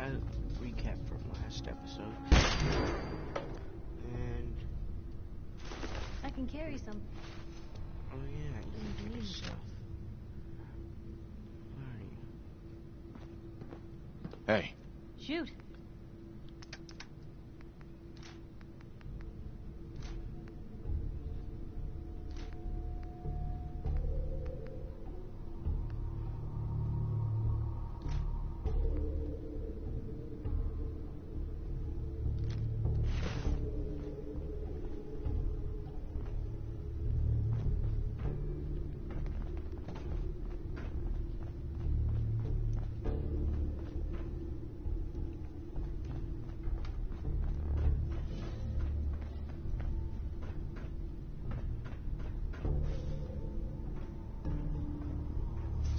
a recap from last episode. And I can carry some. oh yeah, you can do stuff. Alright. Hey. Shoot.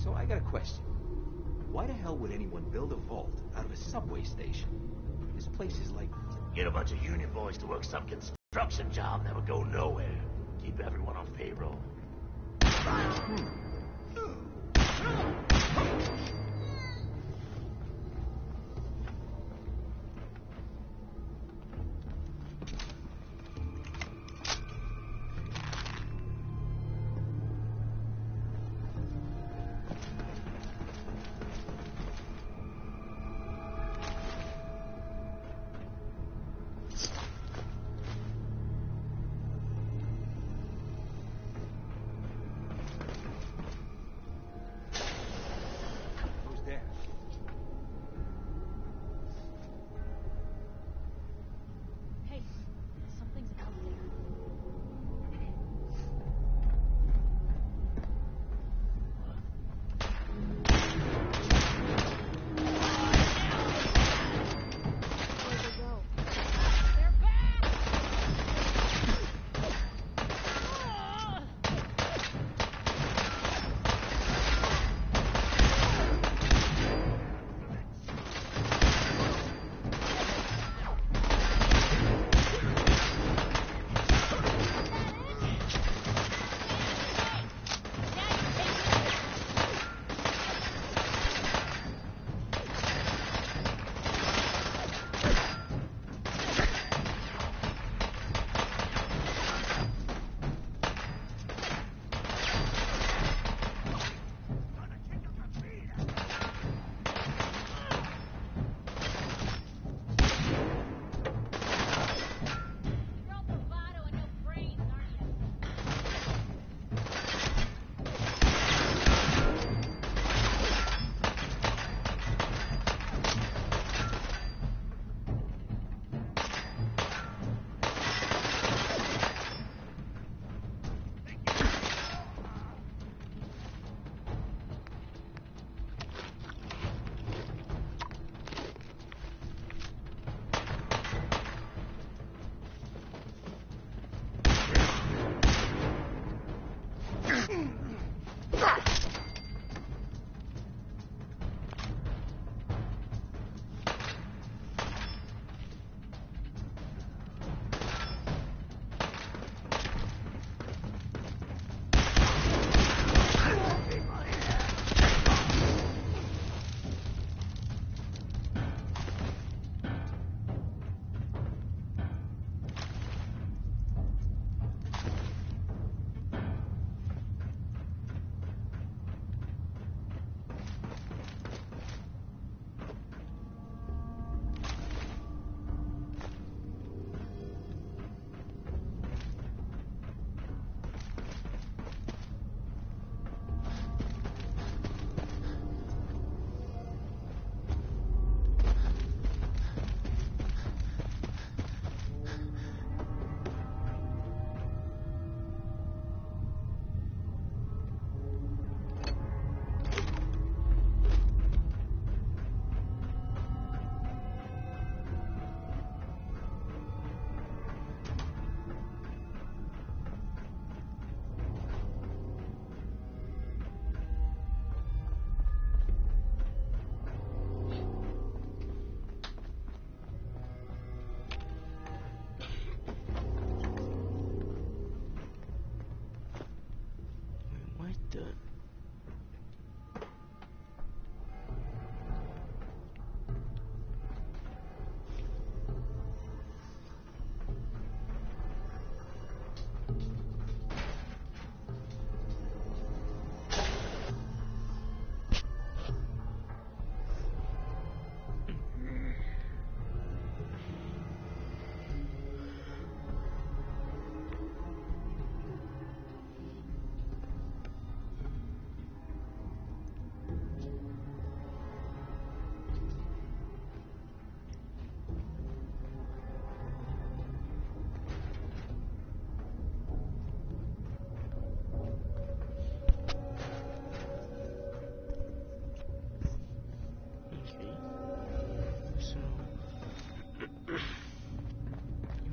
So I got a question. Why the hell would anyone build a vault out of a subway station? This place is like... Get a bunch of union boys to work some construction job that would go nowhere. Keep everyone on payroll.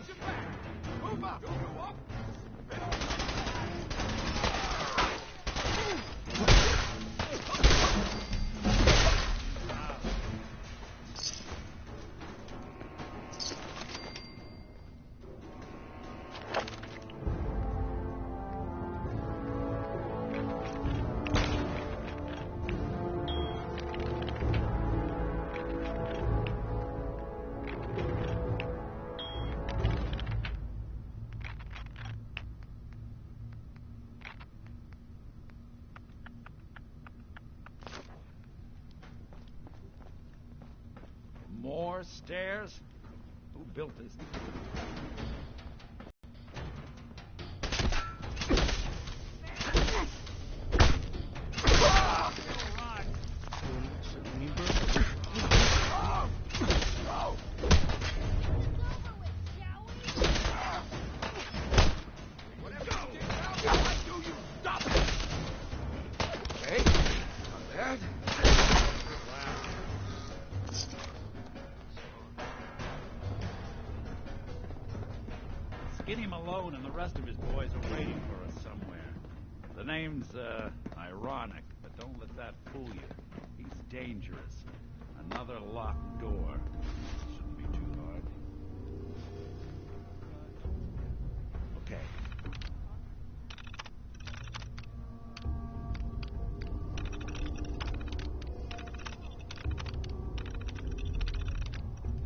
Watch your back! Move up! Don't go up! More stairs? Who built this? Skinny Malone and the rest of his boys are waiting for us somewhere. The name's, ironic, but don't let that fool you. He's dangerous. Another locked door. Shouldn't be too hard. Okay.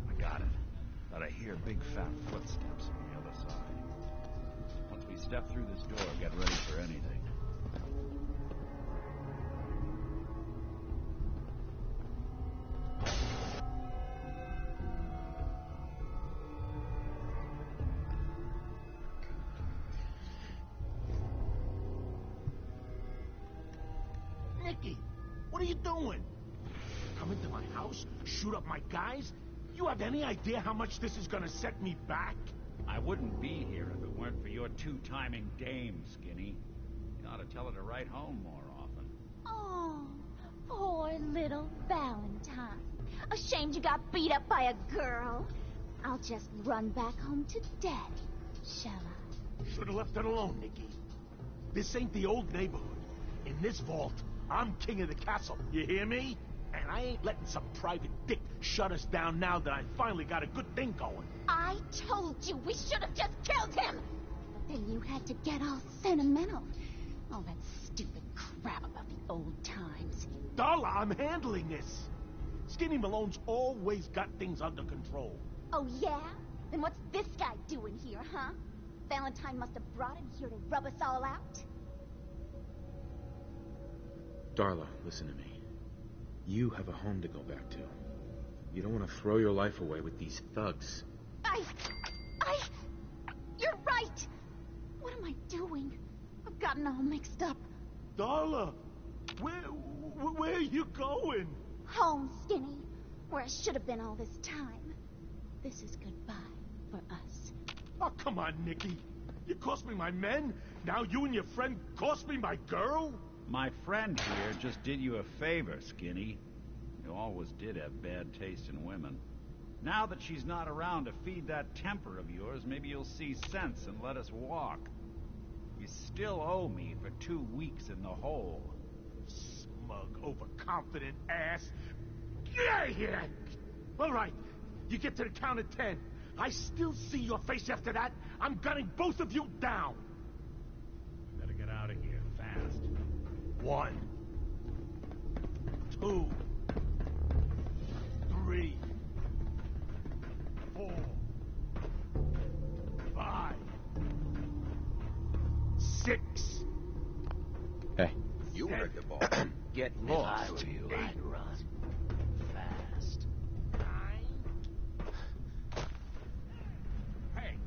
I got it. But I hear big fat footsteps on the other side. Once we step through this door, get ready for anything. Nicky, what are you doing? Come into my house, shoot up my guys? You have any idea how much this is gonna set me back? I wouldn't be here if it weren't for your two-timing dame, Skinny. You ought to tell her to write home more often. Oh, poor little Valentine. Ashamed you got beat up by a girl. I'll just run back home to Daddy, shall I? Should have left it alone, Nicky. This ain't the old neighborhood. In this vault, I'm king of the castle. You hear me? And I ain't letting some private dick shut us down now that I finally got a good thing going. I told you we should have just killed him! But then you had to get all sentimental. All that stupid crap about the old times. Darla, I'm handling this. Skinny Malone's always got things under control. Oh, yeah? Then what's this guy doing here, huh? Valentine must have brought him here to rub us all out. Darla, listen to me. You have a home to go back to. You don't want to throw your life away with these thugs. You're right! What am I doing? I've gotten all mixed up. Darla, where are you going? Home, Skinny. Where I should have been all this time. This is goodbye for us. Oh, come on, Nicky. You cost me my men. Now you and your friend cost me my girl? My friend here just did you a favor, Skinny. You always did have bad taste in women. Now that she's not around to feed that temper of yours, maybe you'll see sense and let us walk. You still owe me for 2 weeks in the hole. Smug, overconfident ass. Get out of here! All right, you get to the count of 10. I still see your face after that. I'm gunning both of you down. Better get out of here, fast. 1, 2, 3, 4, 5, 6. Hey, you heard the ball. Get lost. If I were you, I'd run. Fast. 9. Hey!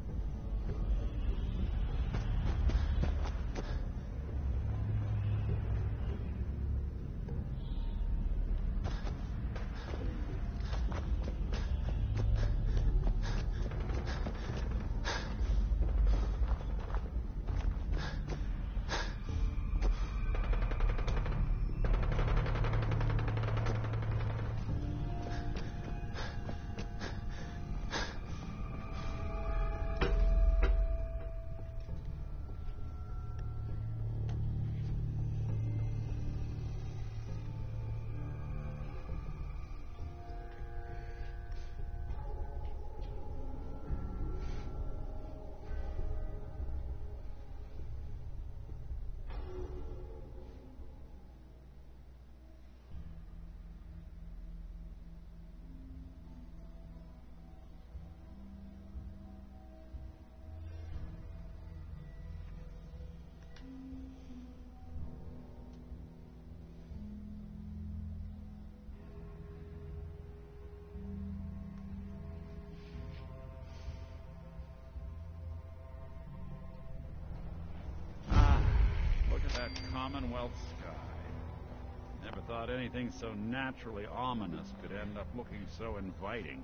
Commonwealth sky. Never thought anything so naturally ominous could end up looking so inviting.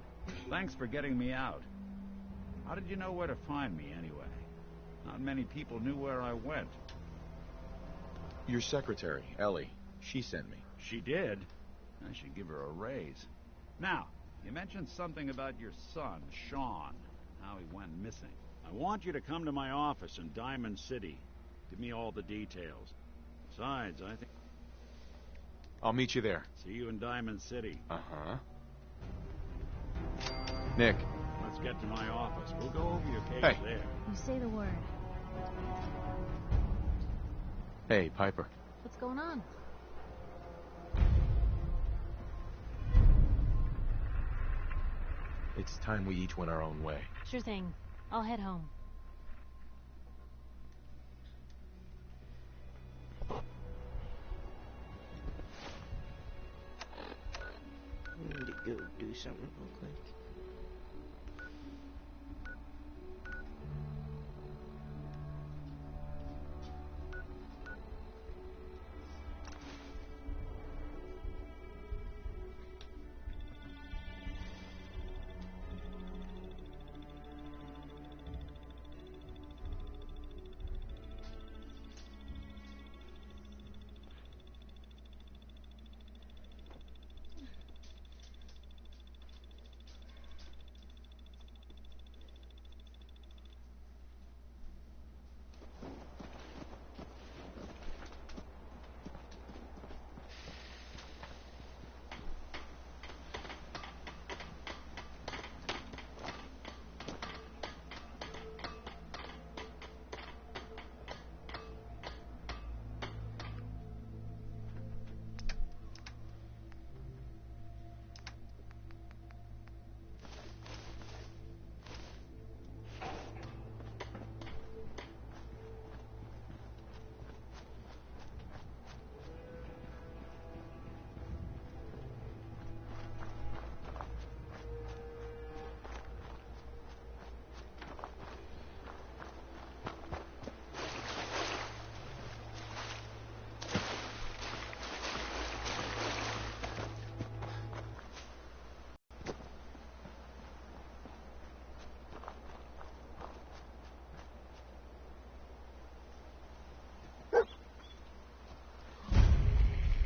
Thanks for getting me out. How did you know where to find me, anyway? Not many people knew where I went. Your secretary, Ellie, she sent me. She did? I should give her a raise. Now, you mentioned something about your son, Sean, how he went missing. I want you to come to my office in Diamond City. Give me all the details. Besides, I think... I'll meet you there. See you in Diamond City. Uh-huh. Nick. Let's get to my office. We'll go over your case Hey. there. You say the word. Hey, Piper. What's going on? It's time we each went our own way. Sure thing. I'll head home. I need to go do something real quick.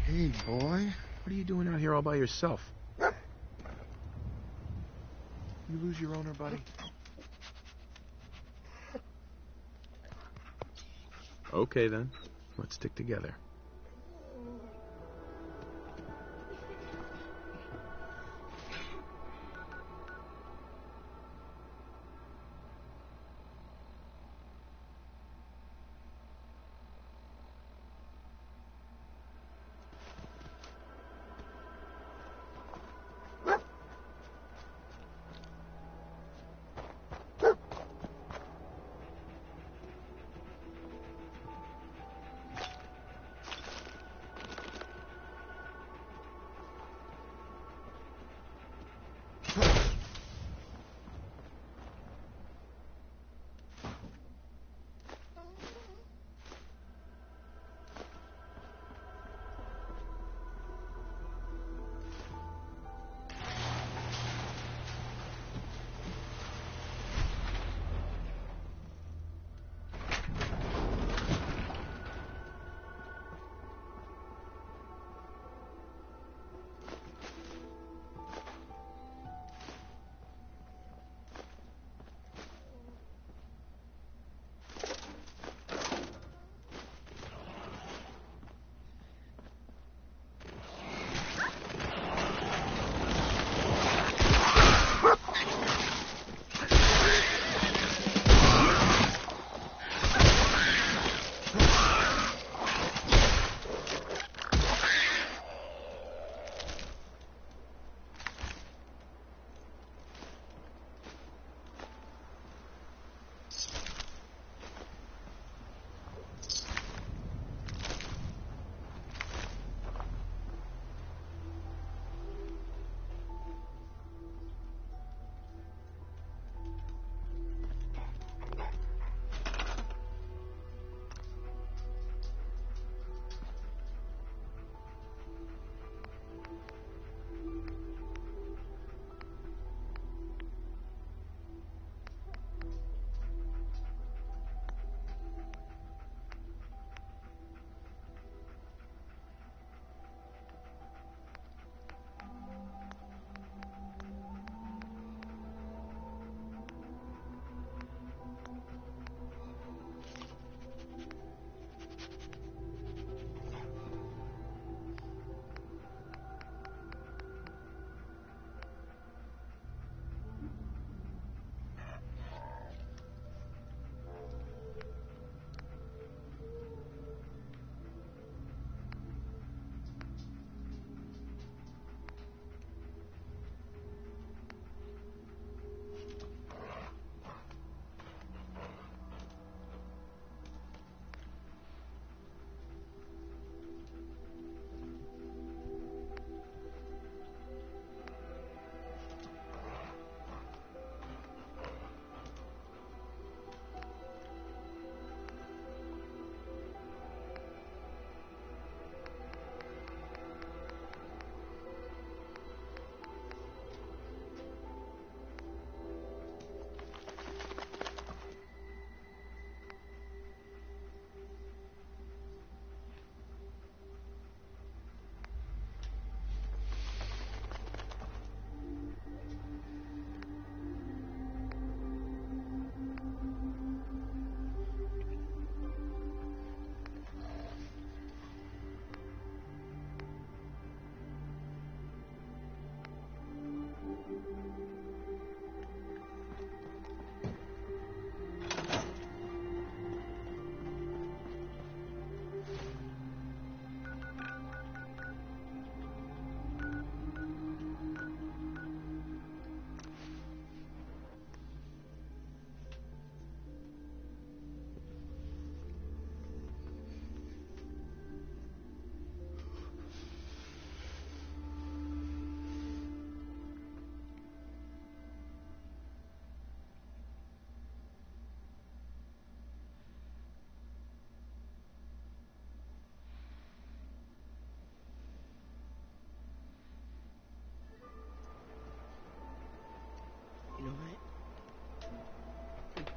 Hey, boy. What are you doing out here all by yourself? You lose your owner, buddy? Okay, then. Let's stick together.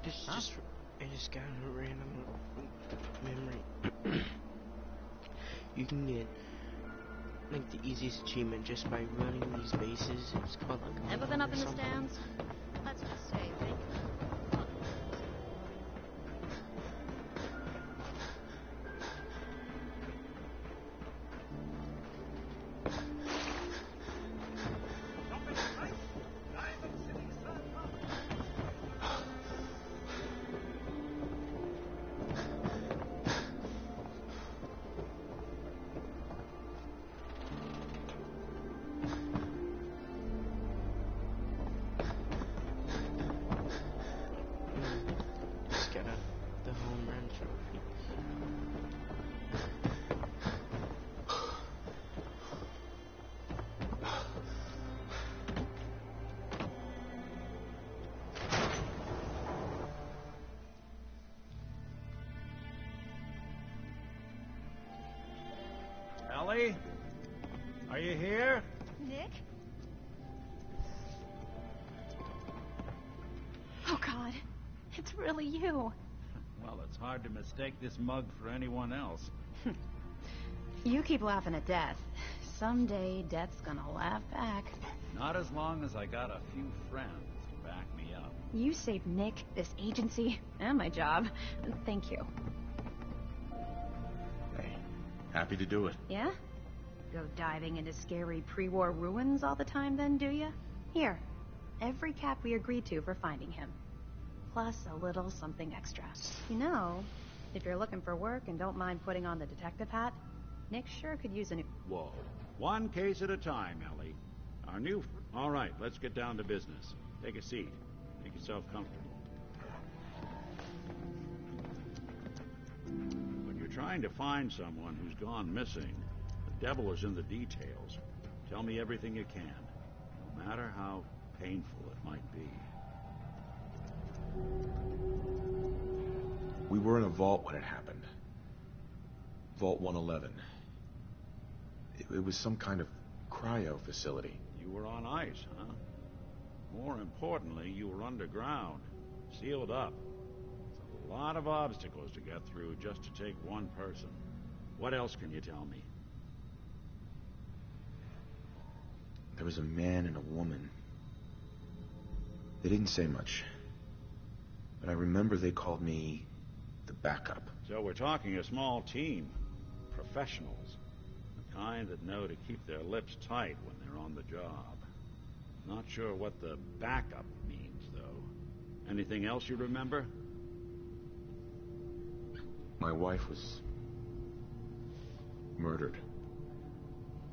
I just got a random memory. You can get like the easiest achievement just by running these bases. It's called like. Ever been up in the something. stands? Let's just say thank you. Just got the home run trophy. Ellie? Are you here? Nick? Oh, God. It's really you. Well, it's hard to mistake this mug for anyone else. You keep laughing at death. Someday, death's gonna laugh back. Not as long as I got a few friends to back me up. You saved Nick, this agency, and my job. Thank you. Hey, happy to do it. Yeah? Go diving into scary pre-war ruins all the time then, do ya? Here, every cap we agreed to for finding him. Plus a little something extra. You know, if you're looking for work and don't mind putting on the detective hat, Nick sure could use a new... Whoa. One case at a time, Ellie. Our new... All right, let's get down to business. Take a seat. Make yourself comfortable. When you're trying to find someone who's gone missing, the devil is in the details. Tell me everything you can, no matter how painful it might be. We were in a vault when it happened. Vault 111. It was some kind of cryo facility. You were on ice, huh? More importantly, you were underground, sealed up. It's a lot of obstacles to get through just to take one person. What else can you tell me? There was a man and a woman. They didn't say much. But I remember they called me the backup. So we're talking a small team. Professionals. The kind that know to keep their lips tight when they're on the job. Not sure what the backup means, though. Anything else you remember? My wife was murdered.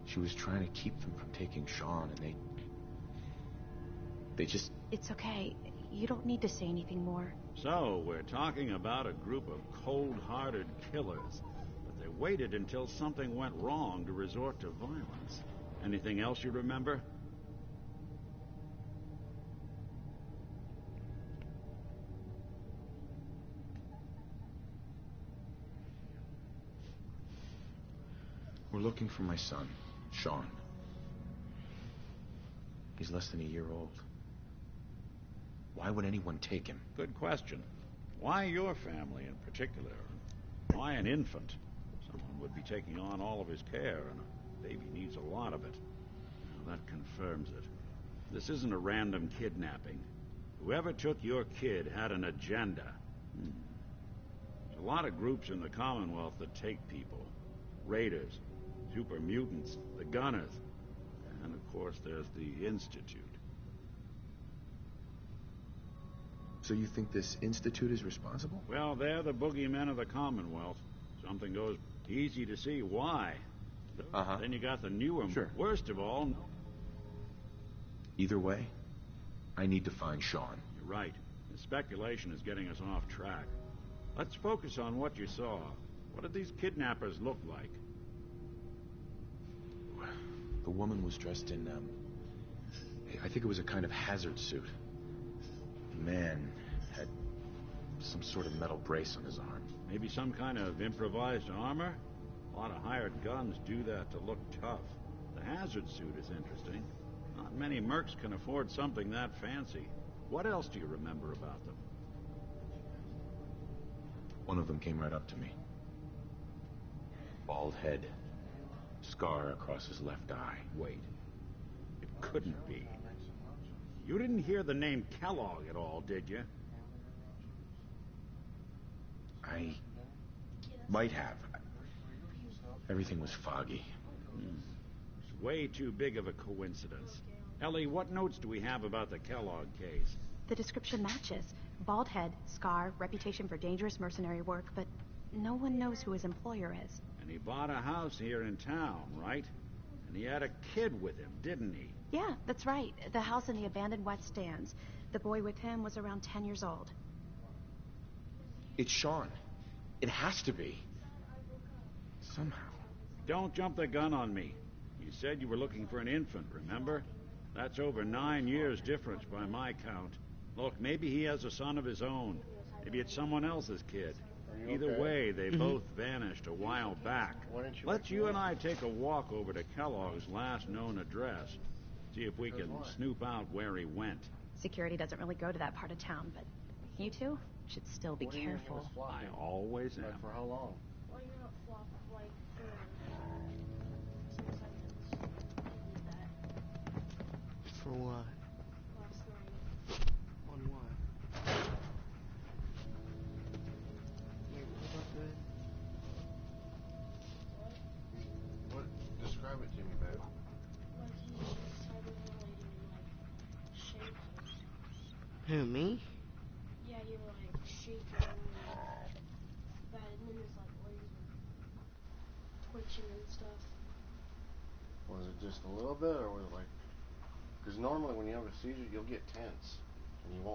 She was trying to keep them from taking Sean, and they just... It's okay. You don't need to say anything more. So, we're talking about a group of cold-hearted killers. But they waited until something went wrong to resort to violence. Anything else you remember? We're looking for my son, Sean. He's less than a year old. Why would anyone take him? Good question. Why your family in particular? Why an infant? Someone would be taking on all of his care, and a baby needs a lot of it. Well, that confirms it. This isn't a random kidnapping. Whoever took your kid had an agenda. There's a lot of groups in the Commonwealth that take people. Raiders, super mutants, the Gunners, and of course there's the Institute. So you think this Institute is responsible? Well, they're the boogeymen of the Commonwealth. Something goes easy to see why. Then you got the new one. Sure. Worst of all... Either way, I need to find Sean. You're right. The speculation is getting us off track. Let's focus on what you saw. What did these kidnappers look like? The woman was dressed in, I think it was a kind of hazard suit. The man had some sort of metal brace on his arm. Maybe some kind of improvised armor? A lot of hired guns do that to look tough. The hazard suit is interesting. Not many mercs can afford something that fancy. What else do you remember about them? One of them came right up to me. Bald head. Scar across his left eye. Wait. It couldn't be. You didn't hear the name Kellogg at all, did you? I might have. Everything was foggy. It's way too big of a coincidence. Ellie, what notes do we have about the Kellogg case? The description matches. Bald head, scar, reputation for dangerous mercenary work, but no one knows who his employer is. And he bought a house here in town, right? And he had a kid with him, didn't he? Yeah, that's right. The house in the abandoned West Stands. The boy with him was around 10 years old. It's Sean. It has to be. Somehow. Don't jump the gun on me. You said you were looking for an infant, remember? That's over 9 years difference by my count. Look, maybe he has a son of his own. Maybe it's someone else's kid. Either way, they both vanished a while back. Let's you and I take a walk over to Kellogg's last known address. See if we can snoop out where he went. Security doesn't really go to that part of town, but you two should still be careful. I always am. For how long? Well, you're not flop like for 6 seconds. I did that For what? last night. On what? Wait, what about the... What? Describe it to me, babe. Like he just hyperventilated and like shaking. Who, me? Yeah, you were like shaking and bad, and then his like legs were twitching and stuff. Was it just a little bit, or was it like... Because normally when you have a seizure, you'll get tense. And you won't